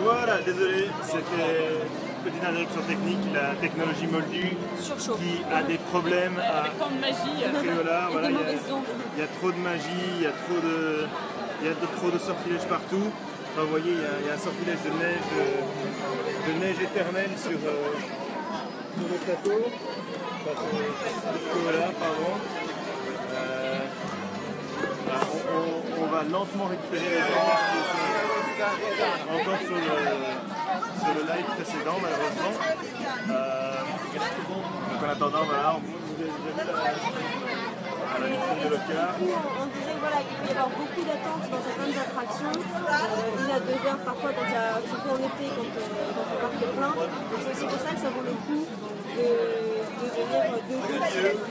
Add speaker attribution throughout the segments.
Speaker 1: Voilà, désolé, c'était une petite interruption technique, la technologie Moldu qui a des problèmes
Speaker 2: avec tant de magie.
Speaker 1: Voilà, il y a trop de magie, il y a trop de sortilèges partout. Enfin, vous voyez, il y a un sortilège de neige éternelle sur le plateau. Voilà, pardon. On va lentement récupérer les gens qui étaient encore sur le live précédent, malheureusement. Donc en attendant, voilà, vous avez vu la vitrine de l'Oscar.
Speaker 3: On disait voilà, qu'il peut y avoir beaucoup d'attentes dans certaines attractions, 1 à 2 heures parfois, surtout en été quand le parc est plein. Donc c'est aussi pour ça que ça vaut le coup de venir 2 jours.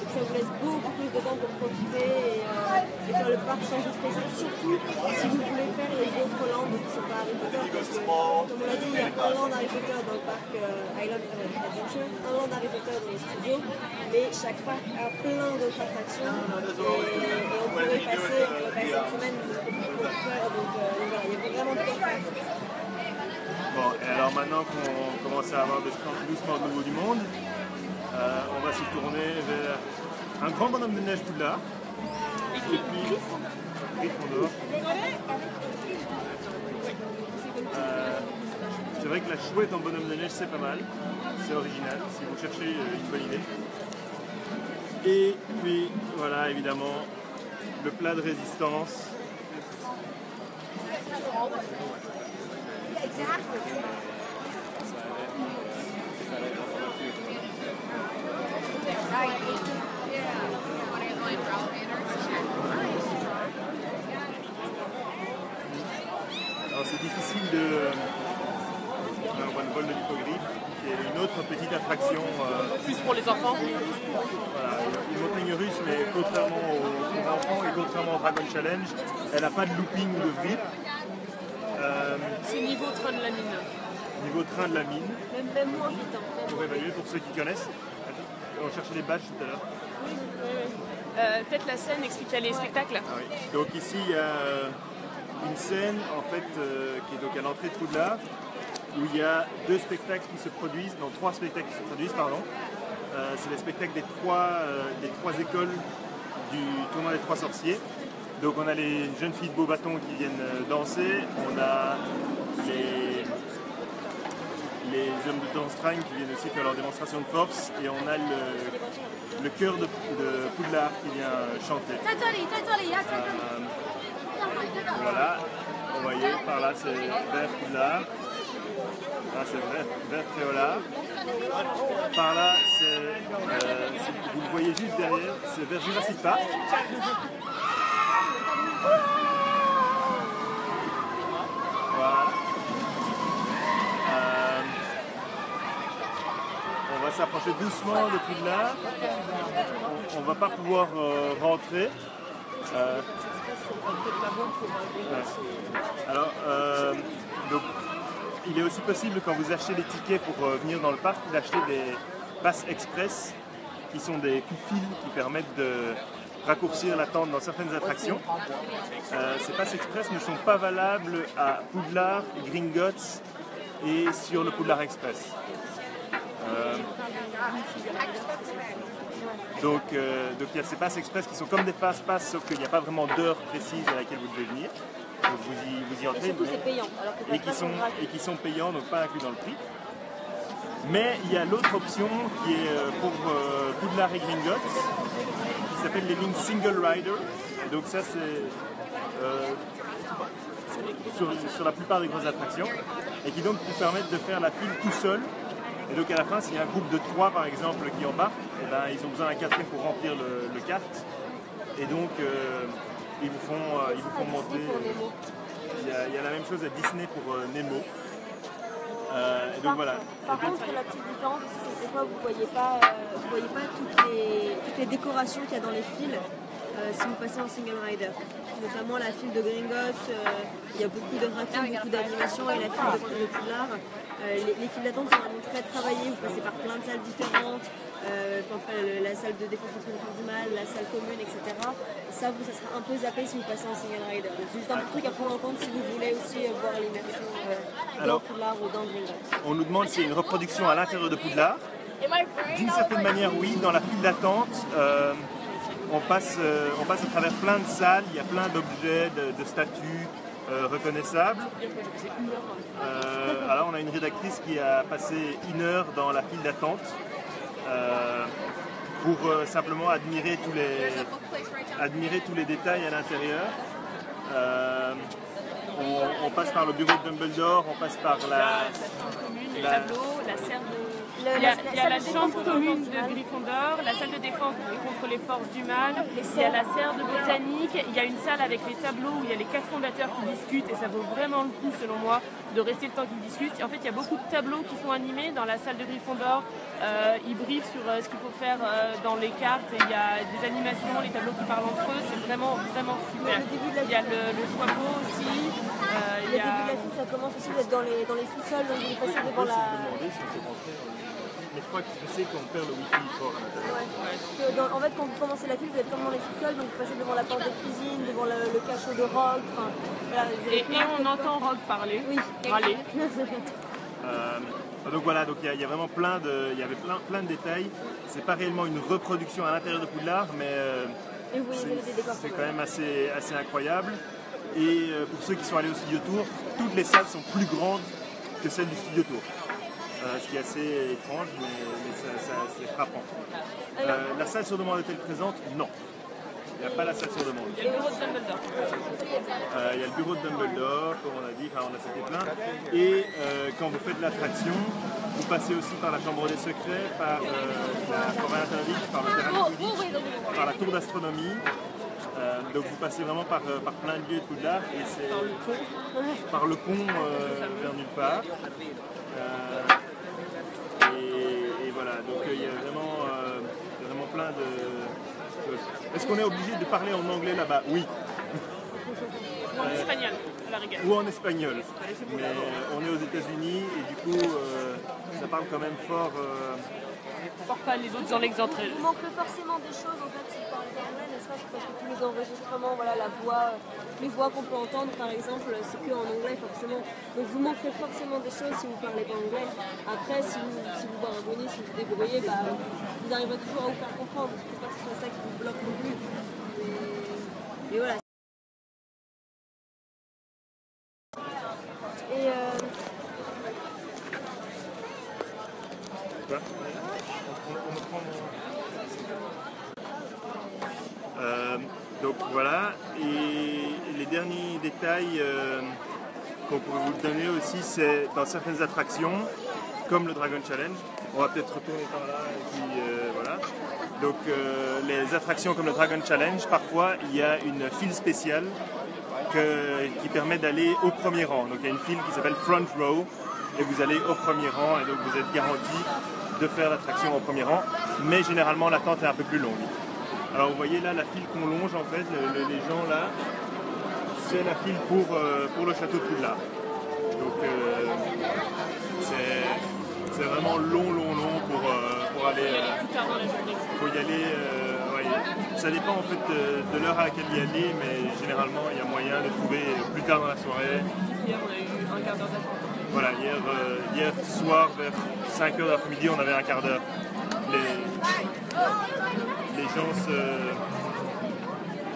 Speaker 3: Ça vous laisse beaucoup plus de temps pour profiter et faire le parc sans vous stresser, surtout si vous voulez faire les autres landes qui ne sont pas Harry Potter, parce que comme on l'a dit, il y a un land Harry Potter dans le parc Island Adventure, un land Harry Potter dans les studios, mais chaque parc a plein d'autres attractions et on pourrait passer une semaine pour faire, donc voilà, il y a vraiment de quoi faire.
Speaker 1: Bon, et alors maintenant qu'on commence à avoir doucement de nouveau du monde, on va se tourner vers un grand bonhomme de neige Poudlard et puis Gryffondor. C'est vrai que la chouette en bonhomme de neige c'est pas mal, c'est original si vous cherchez une bonne idée. Et puis voilà évidemment le plat de résistance. Alors c'est difficile de... on voit le vol de l'hippogriffe, qui est une autre petite attraction.
Speaker 2: Plus pour les enfants.
Speaker 1: Voilà, une montagne russe, mais contrairement aux enfants et contrairement au Dragon Challenge, elle n'a pas de looping ou de vrip.
Speaker 2: C'est niveau train de la mine.
Speaker 1: Niveau train de la mine.
Speaker 3: Même moins vite. Hein.
Speaker 1: Pour évaluer, pour ceux qui connaissent. On cherchait les badges tout à l'heure.
Speaker 2: Peut-être la scène explique les spectacles.
Speaker 1: Ah oui. Donc ici il y a une scène en fait qui est donc à l'entrée de Poudlard où il y a 2 spectacles qui se produisent, non 3 spectacles qui se produisent pardon. C'est les spectacles des trois écoles du tournoi des 3 sorciers. Donc on a les jeunes filles de Beaubaton qui viennent danser, on a les hommes de Danstragne qui viennent aussi faire leur démonstration de force et on a le chœur de Poudlard qui vient chanter. Voilà, vous voyez par là c'est vert Poudlard, là c'est vert Préolard, par là c'est, vous le voyez juste derrière, c'est vert Jurassic Park. Voilà. On va s'approcher doucement de Poudlard. On va pas pouvoir rentrer. Alors, donc, il est aussi possible quand vous achetez les tickets pour venir dans le parc d'acheter des passes express qui sont des coups de fil qui permettent de raccourcir l'attente dans certaines attractions. Ces passes express ne sont pas valables à Poudlard, Gringotts et sur le Poudlard Express. Donc il y a ces passes express qui sont comme des fast-pass, sauf qu'il n'y a pas vraiment d'heure précise à laquelle vous devez venir. Donc vous y entrez.
Speaker 3: Et surtout c'est payant. Alors que
Speaker 1: et qui sont payants, donc pas inclus dans le prix. Mais il y a l'autre option qui est pour Poudlard et Gringotts, qui s'appelle les lignes Single Rider. Et donc ça c'est sur la plupart des grosses attractions, et qui donc vous permettent de faire la file tout seul. Et donc à la fin, s'il y a un groupe de 3 par exemple qui embarque, eh ben, ils ont besoin d'un 4e pour remplir le kart. Et donc ils vous font monter. Il y a la même chose à Disney pour Nemo. Et donc voilà.
Speaker 3: Par contre, la petite différence aussi, c'est que des fois vous voyez pas toutes les décorations qu'il y a dans les fils. si vous passez en single rider. Notamment la file de Gringotts, il y a beaucoup d'attractions, beaucoup d'animations, et la file de Poudlard. Les files d'attente sont vraiment très travaillées, vous passez par plein de salles différentes, la salle de défense contre les forces du mal, la salle commune, etc. Ça sera un peu zappé si vous passez en single rider. C'est juste un petit truc à prendre en compte si vous voulez aussi voir l'immersion dans Poudlard ou dans Gringotts.
Speaker 1: On nous demande s'il y a une reproduction à l'intérieur de Poudlard. D'une certaine manière, oui. Dans la file d'attente, on passe à travers plein de salles, il y a plein d'objets, de statues reconnaissables. Alors on a une rédactrice qui a passé 1 heure dans la file d'attente pour simplement admirer tous les détails à l'intérieur. On passe par le bureau de Dumbledore, on passe par
Speaker 2: les tableaux, la serre de... Il y a la chambre commune de Gryffondor, la salle de défense contre les forces du mal, il y a la serre de botanique, il y a une salle avec les tableaux où il y a les 4 fondateurs qui discutent, et ça vaut vraiment le coup selon moi de rester le temps qu'ils discutent. Et en fait, il y a beaucoup de tableaux qui sont animés dans la salle de Gryffondor, ils briefent sur ce qu'il faut faire dans les cartes, et il y a des animations, les tableaux qui parlent entre eux, c'est vraiment super. Il y a le chapeau aussi.
Speaker 3: Le début de la film, ça commence aussi d'être dans les sous-sols, donc vous passez devant la...
Speaker 1: Mais je crois que je sais qu'on perd le wifi fort à l'intérieur.
Speaker 3: En fait, quand vous commencez la film, vous êtes comme dans les sous-sols, donc vous passez devant la porte de cuisine, devant le cachot de Rogue. Voilà,
Speaker 2: et on entend Rogue parler.
Speaker 3: Oui.
Speaker 2: Râler.
Speaker 1: Donc voilà, donc il y a vraiment plein de détails. C'est pas réellement une reproduction à l'intérieur de Poudlard, mais c'est quand même assez incroyable. Et pour ceux qui sont allés au Studio Tour, toutes les salles sont plus grandes que celles du Studio Tour. Ce qui est assez étrange, mais c'est frappant. La salle sur demande est-elle présente? Non. Il n'y a pas la salle sur demande.
Speaker 2: Il y a le bureau de Dumbledore.
Speaker 1: Il y a le bureau de Dumbledore, comme on a dit, on a cité plein. Et quand vous faites l'attraction, vous passez aussi par la chambre des secrets, par la forêt interdite, par le terrain Quidditch, par la tour d'astronomie. Donc vous passez vraiment par plein de lieux de Poudlard, et c'est par le pont vers nulle part. Et voilà, donc il y a vraiment plein de choses. Est-ce qu'on est obligé de parler en anglais là-bas? Oui.
Speaker 2: En espagnol, à la rigueur.
Speaker 1: Ou en espagnol. Mais on est aux États-Unis et du coup, ça parle quand même fort.
Speaker 2: Fort pas les autres dans l'exentrée.
Speaker 3: Il manque forcément des choses en fait si vous parlez anglais, n'est-ce pas? Parce que tous les enregistrements, voilà, les voix qu'on peut entendre par exemple, c'est que en anglais forcément. Donc vous manquerez forcément des choses si vous parlez pas anglais. Après, si vous baragouinez, si vous débrouillez, vous arriverez toujours à vous faire comprendre. Il ne faut pas que ce soit ça qui vous bloque non plus. Et voilà.
Speaker 1: Donc voilà, et les derniers détails qu'on pourrait vous donner aussi, c'est dans certaines attractions, comme le Dragon Challenge. On va peut-être retourner par là, et puis voilà. Donc les attractions comme le Dragon Challenge, parfois il y a une file spéciale qui permet d'aller au premier rang. Donc il y a une file qui s'appelle Front Row, et vous allez au premier rang, et donc vous êtes garanti de faire l'attraction au premier rang, mais généralement l'attente est un peu plus longue. Alors vous voyez là la file qu'on longe en fait, les gens là, c'est la file pour le château de Poudlard. Donc c'est vraiment long pour aller. Il faut y aller. Ça dépend en fait de l'heure à laquelle y aller, mais généralement il y a moyen de trouver plus tard dans la soirée.
Speaker 2: Hier on a eu un quart d'heure d'attente.
Speaker 1: Voilà, hier soir vers 5h de l'après-midi on avait un quart d'heure.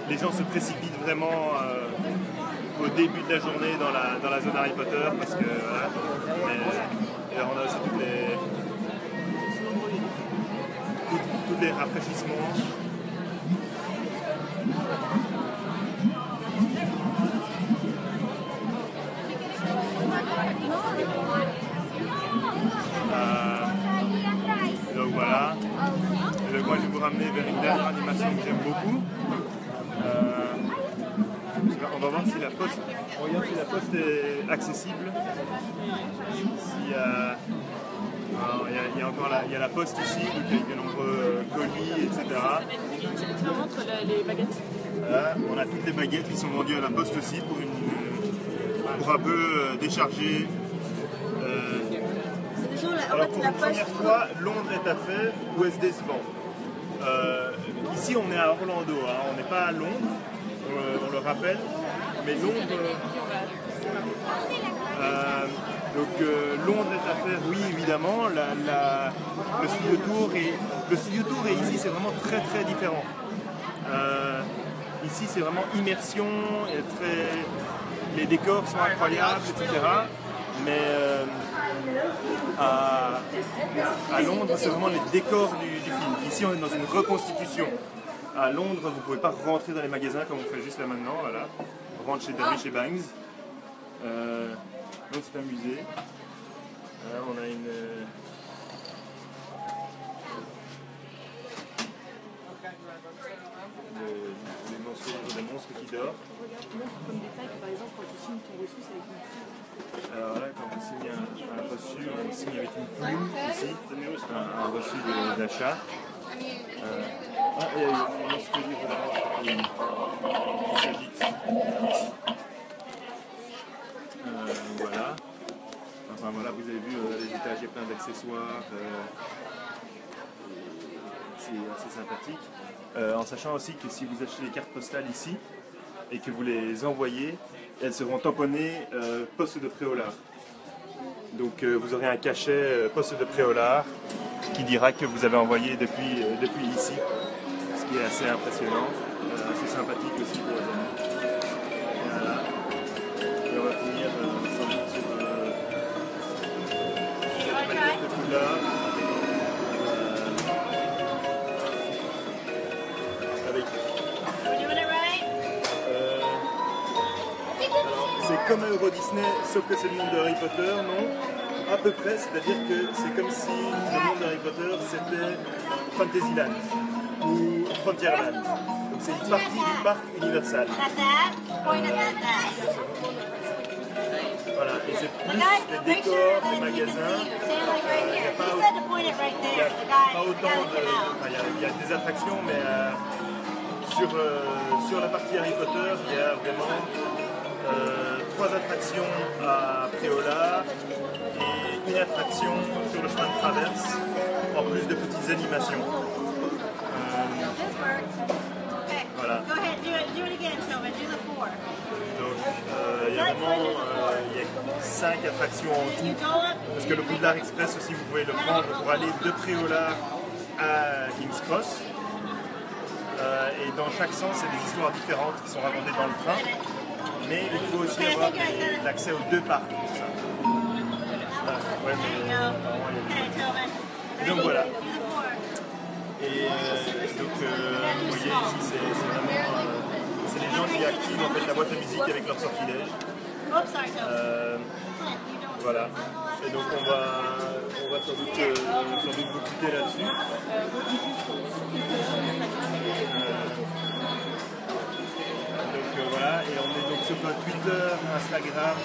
Speaker 1: Les gens se précipitent vraiment au début de la journée dans la zone Harry Potter parce que voilà. Et on a aussi tous les rafraîchissements. Donc voilà. Et donc moi je vais vous ramener vers une dernière animation que j'aime beaucoup. On va voir si la poste, on regarde si la poste est accessible. Il y a encore il y a la poste ici, donc avec de nombreux colis, etc.
Speaker 2: Tu leur montres les baguettes.
Speaker 1: Voilà, on a toutes les baguettes qui sont vendues à la poste aussi pour un peu décharger. Alors pour une première fois, Londres est à faire, USD se vend. Ici on est à Orlando, hein, on n'est pas à Londres, on le rappelle, mais Londres... Londres est à faire, oui évidemment, le studio tour et ici c'est vraiment très très différent. Ici c'est vraiment immersion, et les décors sont incroyables, etc. Mais à Londres c'est vraiment les décors du film. Ici on est dans une reconstitution. À Londres vous ne pouvez pas rentrer dans les magasins comme on fait juste là maintenant, voilà. On rentre chez Bangs. Donc c'est un musée. Là, on a des monstres qui dorment.
Speaker 2: Comme détail, par exemple, quand tu signes ton reçu, c'est avec une plume.
Speaker 1: Alors là, quand on signe un reçu, on signe avec une plume ici. Un reçu d'achat. Il y a un monstre qui s'agite. Voilà. Enfin voilà, vous avez vu les étages, il y a plein d'accessoires. C'est assez sympathique. En sachant aussi que si vous achetez des cartes postales ici et que vous les envoyez, elles seront tamponnées poste de Préolard. Donc vous aurez un cachet poste de Préolard qui dira que vous avez envoyé depuis ici, ce qui est assez impressionnant, assez sympathique aussi pour les amis. Voilà. Et on va finir sans doute sur cette maquette de couleur. C'est comme Euro Disney, sauf que c'est le monde de Harry Potter, non? À peu près, c'est-à-dire que c'est comme si le monde de Harry Potter c'était Fantasyland ou Frontierland. Donc c'est une partie du parc Universal. Voilà, et c'est plus des décors, des magasins. Il n'y a pas autant de... Enfin, il y a des attractions, mais sur la partie Harry Potter, il y a vraiment 3 attractions à Préolard et une attraction sur le chemin de traverse, en plus de petites animations. Voilà. Donc il y a vraiment 5 attractions en tout, parce que le Poudlard Express aussi vous pouvez le prendre pour aller de Préolard à King's Cross. Et dans chaque sens, c'est des histoires différentes qui sont racontées dans le train. Mais il faut aussi avoir l'accès aux 2 parcs pour ça. Ouais, mais et donc voilà. Et donc vous voyez ici, c'est vraiment c'est les gens qui activent en fait la boîte à musique avec leur sortilège. Voilà. Et donc on va sans doute vous quitter là-dessus. Voilà, et on est donc sur Twitter, Instagram,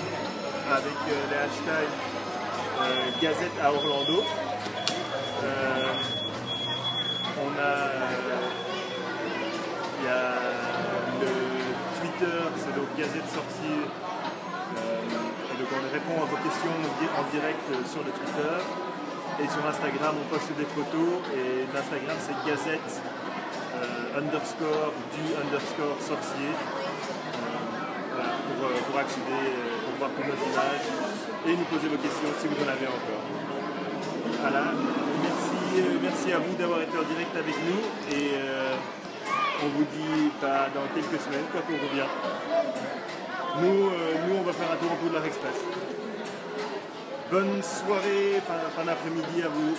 Speaker 1: avec les hashtags Gazette à Orlando. Il y a le Twitter, c'est donc Gazette Sorcier. Et donc on répond à vos questions en direct sur le Twitter. Et sur Instagram, on poste des photos. Et l'Instagram, c'est Gazette _ sorcier. Pour accéder, pour voir toutes nos images et nous poser vos questions si vous en avez encore. Voilà, merci à vous d'avoir été en direct avec nous et on vous dit dans quelques semaines quand on revient. Nous on va faire un tour en Poudlard Express. Bonne soirée, fin d'après-midi à vous.